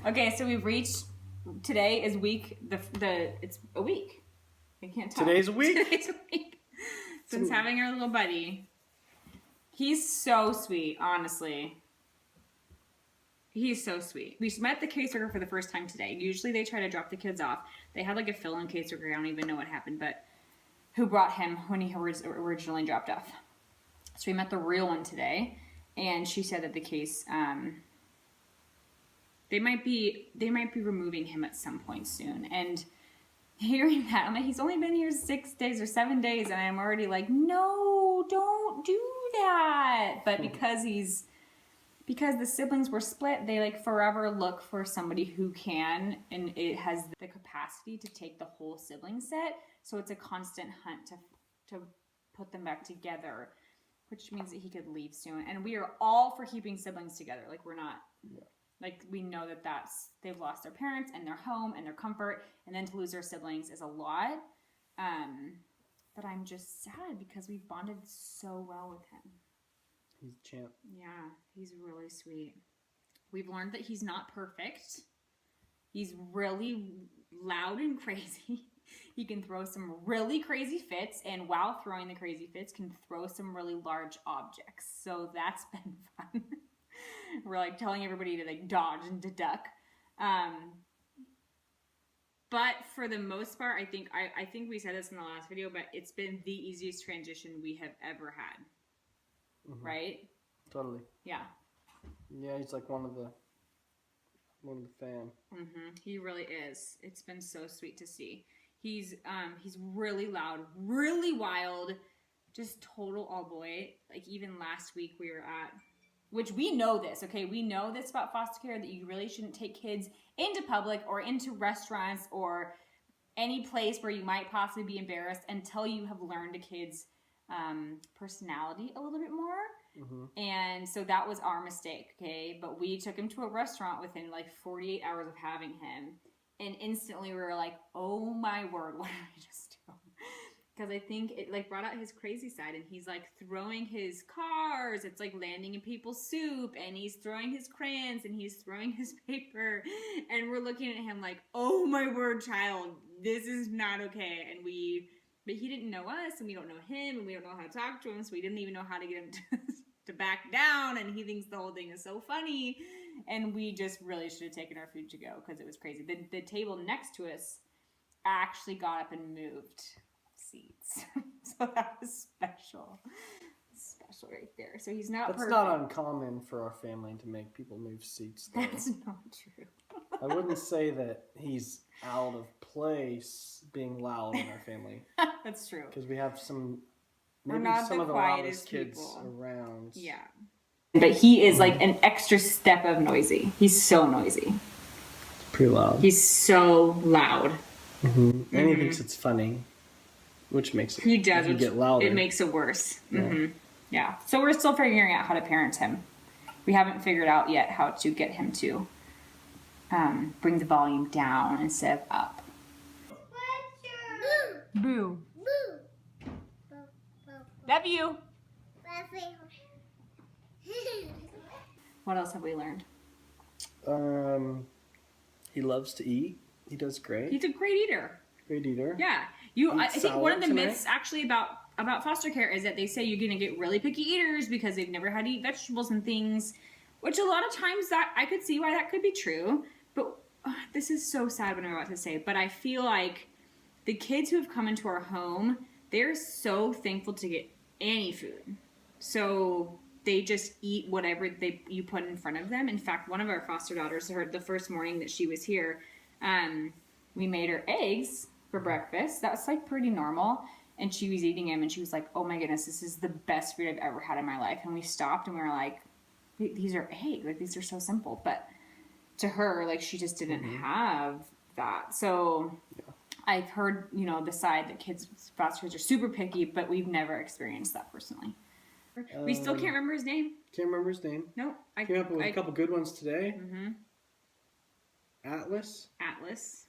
Okay, so we've reached, today is week, it's a week. I can't tell. Today's a week? Today's a week. Since having our little buddy. He's so sweet, honestly. He's so sweet. We met the caseworker for the first time today. Usually they try to drop the kids off. They had like a fill-in caseworker. I don't even know what happened, but who brought him when he was originally dropped off. So we met the real one today, and she said that the case, they might be removing him at some point soon. And hearing that, I'm like, he's only been here 6 days or 7 days, and I'm already like, no, don't do that. But because the siblings were split, they like forever look for somebody who can, and it has the capacity to take the whole sibling set. So it's a constant hunt to put them back together, which means that he could leave soon. And we are all for keeping siblings together. Like, we're not, like, we know that they've lost their parents and their home and their comfort, and then to lose their siblings is a lot. But I'm just sad because we've bonded so well with him. He's a champ. Yeah, he's really sweet. We've learned that he's not perfect. He's really loud and crazy. He can throw some really crazy fits, and while throwing the crazy fits, can throw some really large objects. So that's been fun. We're like telling everybody to like dodge and to duck. But for the most part, I think we said this in the last video, but it's been the easiest transition we have ever had. Mm-hmm. Right? Totally. Yeah. Yeah, he's like one of the fam. Mm-hmm. He really is. It's been so sweet to see. He's really loud, really wild, just total all boy. Like even last week we were at, which we know this, okay? We know this about foster care, that you really shouldn't take kids into public or into restaurants or any place where you might possibly be embarrassed until you have learned a kid's personality a little bit more. Mm-hmm. And so that was our mistake, okay? But we took him to a restaurant within like 48 hours of having him. And instantly we were like, oh my word, what did we just do? Because I think it like brought out his crazy side, and he's like throwing his cars, it's like landing in people's soup, and he's throwing his crayons, and he's throwing his paper, and we're looking at him like, oh my word, child, this is not okay. But he didn't know us, and we don't know him, and we don't know how to talk to him, so we didn't even know how to get him to back down, and he thinks the whole thing is so funny, and we just really should have taken our food to go because it was crazy. The table next to us actually got up and moved seats. So that was special right there. So he's not perfect. That's not uncommon for our family to make people move seats, though. That's not true. I wouldn't say that he's out of place being loud in our family. That's true. Because we have some of the loudest kids people around. Yeah. But he is like an extra step of noisy. He's so noisy. Pretty loud. He's so loud. Mm-hmm. And he thinks it's funny, which makes it, he does, which get louder. It makes it worse. Yeah. Mm-hmm. Yeah. So we're still figuring out how to parent him. We haven't figured out yet how to get him to bring the volume down instead of up. Boo. Boo. Love you. What else have we learned? He loves to eat. He does great. He's a great eater. Great eater. Yeah. I think one of the myths actually about foster care is that they say you're going to get really picky eaters because they've never had to eat vegetables and things, which a lot of times that I could see why that could be true. But this is so sad what I'm about to say, but I feel like the kids who have come into our home, they're so thankful to get any food. So they just eat whatever you put in front of them. In fact, one of our foster daughters, the first morning that she was here, we made her eggs for breakfast. That was like pretty normal. And she was eating them, and she was like, oh my goodness, this is the best food I've ever had in my life. And we stopped, and we were like, these are eggs. Like, these are so simple. But to her, like, she just didn't have that. So I've heard, the side that foster kids are super picky, but we've never experienced that personally. We still can't remember his name. Can't remember his name. No. I came up with a couple good ones today. Mm-hmm. Atlas.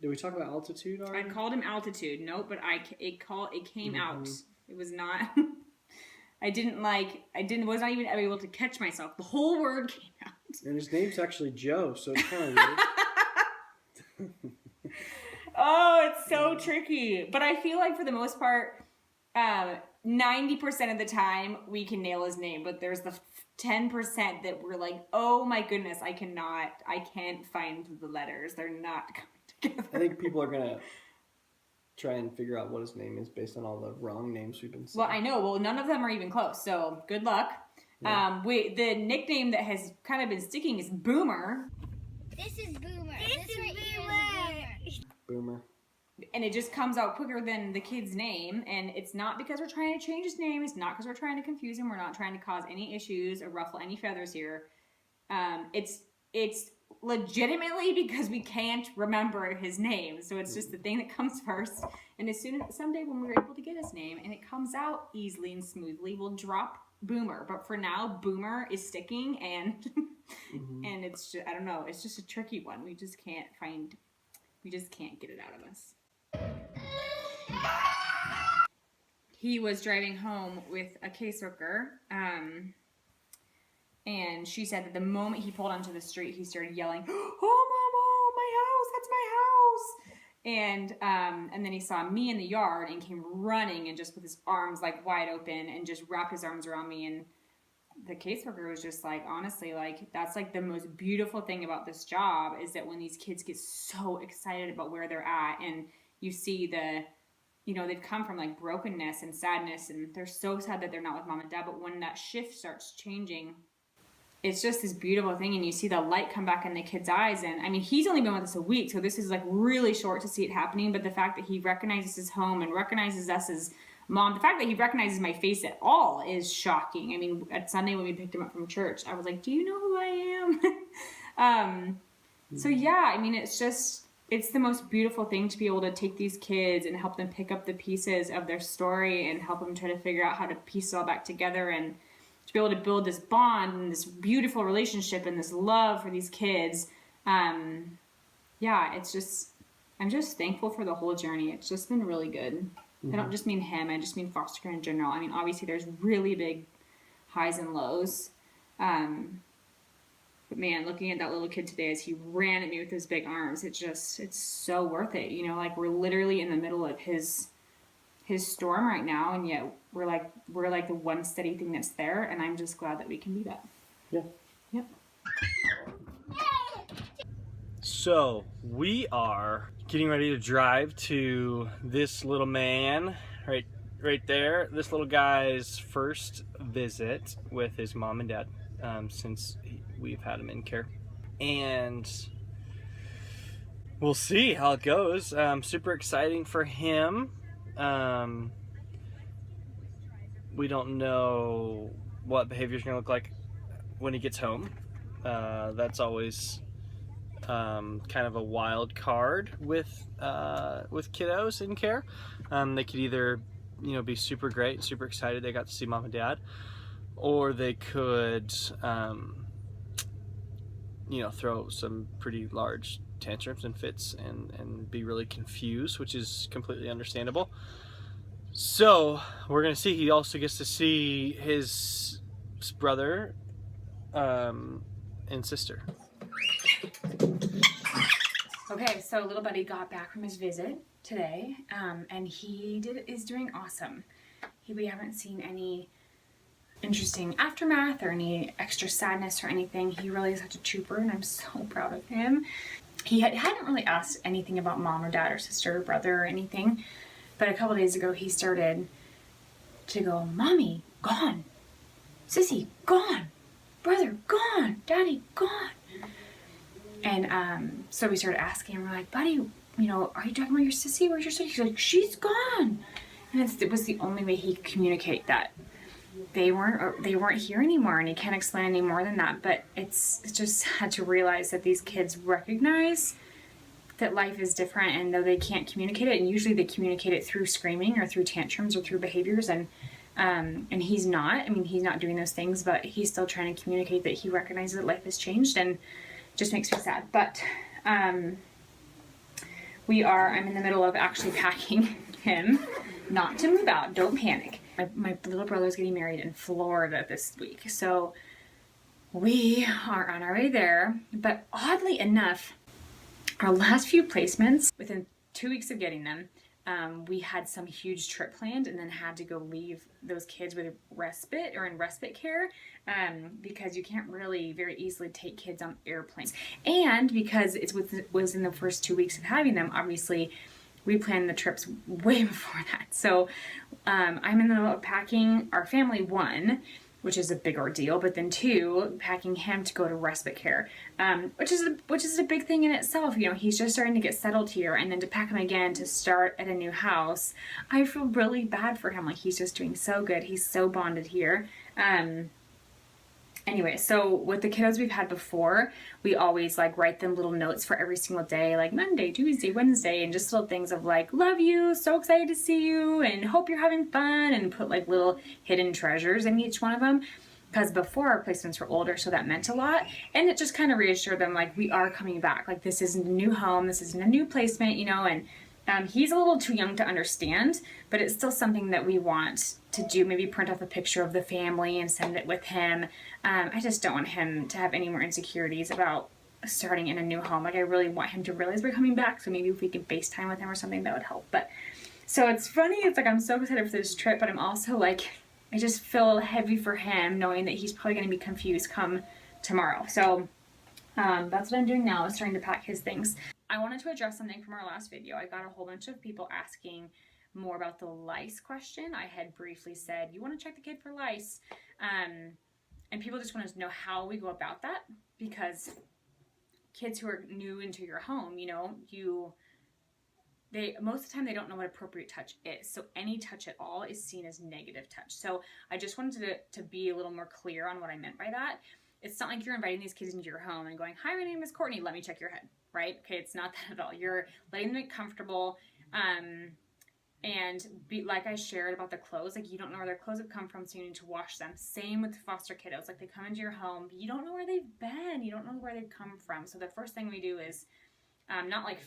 Did we talk about Altitude already? I called him Altitude. Nope, but it came out. It was not. I was not even able to catch myself. The whole word came out. And his name's actually Joe, so it's kind of weird. Oh, it's so tricky. But I feel like for the most part, 90% of the time we can nail his name, but there's the 10% that we're like, oh my goodness, I can't find the letters. They're not coming together. I think people are going to try and figure out what his name is based on all the wrong names we've been saying. Well, I know. Well, none of them are even close, so good luck. Yeah. The nickname that has kind of been sticking is Boomer. This is Boomer. This right here is Boomer. And it just comes out quicker than the kid's name. And it's not because we're trying to change his name. It's not because we're trying to confuse him. We're not trying to cause any issues or ruffle any feathers here. It's legitimately because we can't remember his name. So it's just the thing that comes first. And as soon as someday when we're able to get his name and it comes out easily and smoothly, we'll drop Boomer. But for now, Boomer is sticking, and and it's just, I don't know, it's just a tricky one. We just can't get it out of us. He was driving home with a caseworker, and she said that the moment he pulled onto the street, he started yelling, "Oh, Mama, my house! That's my house!" And then he saw me in the yard and came running and just with his arms like wide open and just wrapped his arms around me. And the caseworker was just like, honestly, like that's like the most beautiful thing about this job is that when these kids get so excited about where they're at and you see they've come from like brokenness and sadness and they're so sad that they're not with mom and dad, but when that shift starts changing, it's just this beautiful thing, and you see the light come back in the kid's eyes. And I mean, he's only been with us a week, so this is like really short to see it happening, but the fact that he recognizes his home and recognizes us as mom, the fact that he recognizes my face at all is shocking. I mean, at Sunday when we picked him up from church, I was like, do you know who I am? So yeah, I mean, it's the most beautiful thing to be able to take these kids and help them pick up the pieces of their story and help them try to figure out how to piece it all back together and to be able to build this bond and this beautiful relationship and this love for these kids. Yeah, I'm just thankful for the whole journey. It's just been really good. I don't just mean him, I just mean foster care in general. I mean, obviously there's really big highs and lows. But man, looking at that little kid today as he ran at me with his big arms, it's so worth it. You know, like we're literally in the middle of his storm right now, and yet we're like the one steady thing that's there, and I'm just glad that we can be that. Yeah. Yep. So we are getting ready to drive to this little man right there. This little guy's first visit with his mom and dad since we've had him in care, and we'll see how it goes. Super exciting for him. We don't know what behavior's gonna look like when he gets home. That's always kind of a wild card with kiddos in care. They could either be super great, super excited they got to see mom and dad, or they could throw some pretty large tantrums and fits and be really confused, which is completely understandable. So we're gonna see. He also gets to see his brother and sister. Okay, so little buddy got back from his visit today, and he is doing awesome. We haven't seen any interesting aftermath or any extra sadness or anything. He really is such a trooper, and I'm so proud of him. He hadn't really asked anything about mom or dad or sister or brother or anything, but a couple days ago he started to go, "Mommy, gone. Sissy, gone. Brother, gone. Daddy, gone." And so we started asking him, we're like, "Buddy, are you talking about your sissy? Where's your sissy?" He's like, "She's gone." And it was the only way he could communicate that they weren't here anymore, and he can't explain any more than that. But it's just sad to realize that these kids recognize that life is different, and though they can't communicate it, and usually they communicate it through screaming or through tantrums or through behaviors, and he's not. I mean, he's not doing those things, but he's still trying to communicate that he recognizes that life has changed, and it just makes me sad. But I'm in the middle of actually packing him, not to move out. Don't panic. My little brother's getting married in Florida this week, so we are on our way there. But oddly enough, our last few placements, within 2 weeks of getting them, we had some huge trip planned and then had to go leave those kids with respite or in respite care because you can't really very easily take kids on airplanes. And because it was in the first 2 weeks of having them, obviously we planned the trips way before that. So I'm in the middle of packing our family, one, which is a big ordeal, but then two, packing him to go to respite care, which is a big thing in itself. You know, he's just starting to get settled here, and then to pack him again to start at a new house, I feel really bad for him. Like, he's just doing so good. He's so bonded here. Anyway, so with the kiddos we've had before, we always like write them little notes for every single day, like Monday, Tuesday, Wednesday, and just little things of like, love you, so excited to see you, and hope you're having fun, and put like little hidden treasures in each one of them. Because before, our placements were older, so that meant a lot, and it just kind of reassured them, like, we are coming back. Like, this isn't a new home, this isn't a new placement, you know, and he's a little too young to understand, but it's still something that we want to do. Maybe print off a picture of the family and send it with him. I just don't want him to have any more insecurities about starting in a new home. Like, I really want him to realize we're coming back, so maybe if we could FaceTime with him or something, that would help. But so it's funny, it's like I'm so excited for this trip, but I'm also like, I just feel heavy for him knowing that he's probably going to be confused come tomorrow. So that's what I'm doing now, is trying to pack his things. I wanted to address something from our last video. I got a whole bunch of people asking more about the lice question. I had briefly said, you want to check the kid for lice? And people just wanted to know how we go about that, because kids who are new into your home, you know, most of the time they don't know what appropriate touch is. So any touch at all is seen as negative touch. So I just wanted to be a little more clear on what I meant by that. It's not like you're inviting these kids into your home and going, hi, my name is Courtney, let me check your head, right? Okay, it's not that at all. You're letting them get comfortable, and like I shared about the clothes, like, you don't know where their clothes have come from, so you need to wash them. Same with the foster kiddos. Like, they come into your home, you don't know where they've been, you don't know where they've come from. So the first thing we do is not like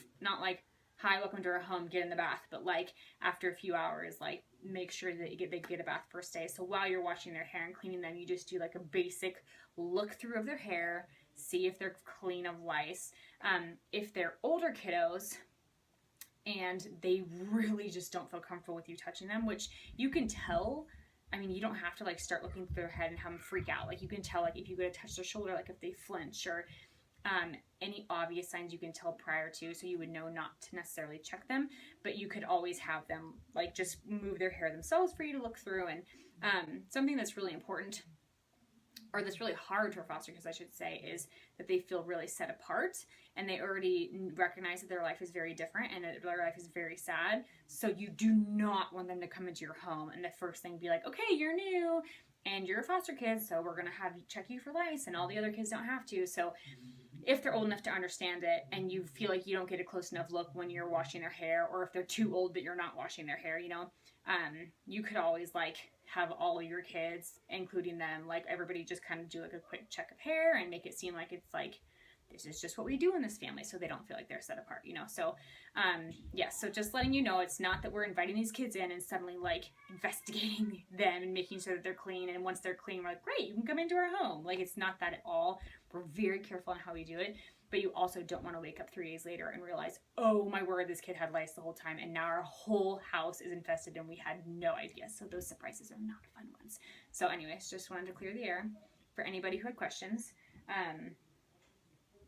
hi, welcome to our home, get in the bath, but like after a few hours, like, make sure that they get a bath first day. So while you're washing their hair and cleaning them, you just do like a basic look through of their hair, see if they're clean of lice. If they're older kiddos and they really just don't feel comfortable with you touching them, which you can tell. I mean, you don't have to like start looking through their head and have them freak out. Like, you can tell, like, if you go to touch their shoulder, like if they flinch, or any obvious signs you can tell prior to, so you would know not to necessarily check them, but you could always have them like just move their hair themselves for you to look through. And something that's really important, or that's really hard for foster kids, I should say, is that they feel really set apart, and they already recognize that their life is very different and that their life is very sad. So you do not want them to come into your home and the first thing be like, okay, you're new and you're a foster kid, so we're gonna have you check you for lice, and all the other kids don't have to. So if they're old enough to understand it, and you feel like you don't get a close enough look when you're washing their hair, or if they're too old that you're not washing their hair, you know, you could always like have all of your kids, including them, like everybody just kind of do like a quick check of hair and make it seem like it's like, this is just what we do in this family, so they don't feel like they're set apart, you know. So yeah, so just letting you know, it's not that we're inviting these kids in and suddenly like investigating them and making sure that they're clean, and once they're clean, we're like, great, you can come into our home. Like, it's not that at all. We're very careful on how we do it, but you also don't want to wake up 3 days later and realize, oh my word, this kid had lice the whole time, and now our whole house is infested and we had no idea. So those surprises are not fun ones. So anyways, just wanted to clear the air for anybody who had questions.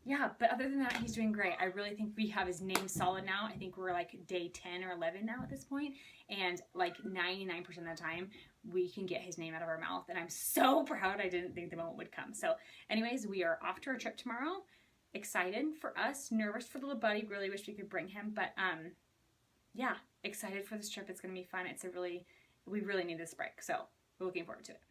Yeah, but other than that, he's doing great. I really think we have his name solid now. I think we're like day 10 or 11 now at this point, and like 99% of the time we can get his name out of our mouth, and I'm so proud. I didn't think the moment would come. So anyways, we are off to our trip tomorrow. Excited for us, nervous for the little buddy, really wish we could bring him, but yeah, excited for this trip. It's gonna be fun. We really need this break, so we're looking forward to it.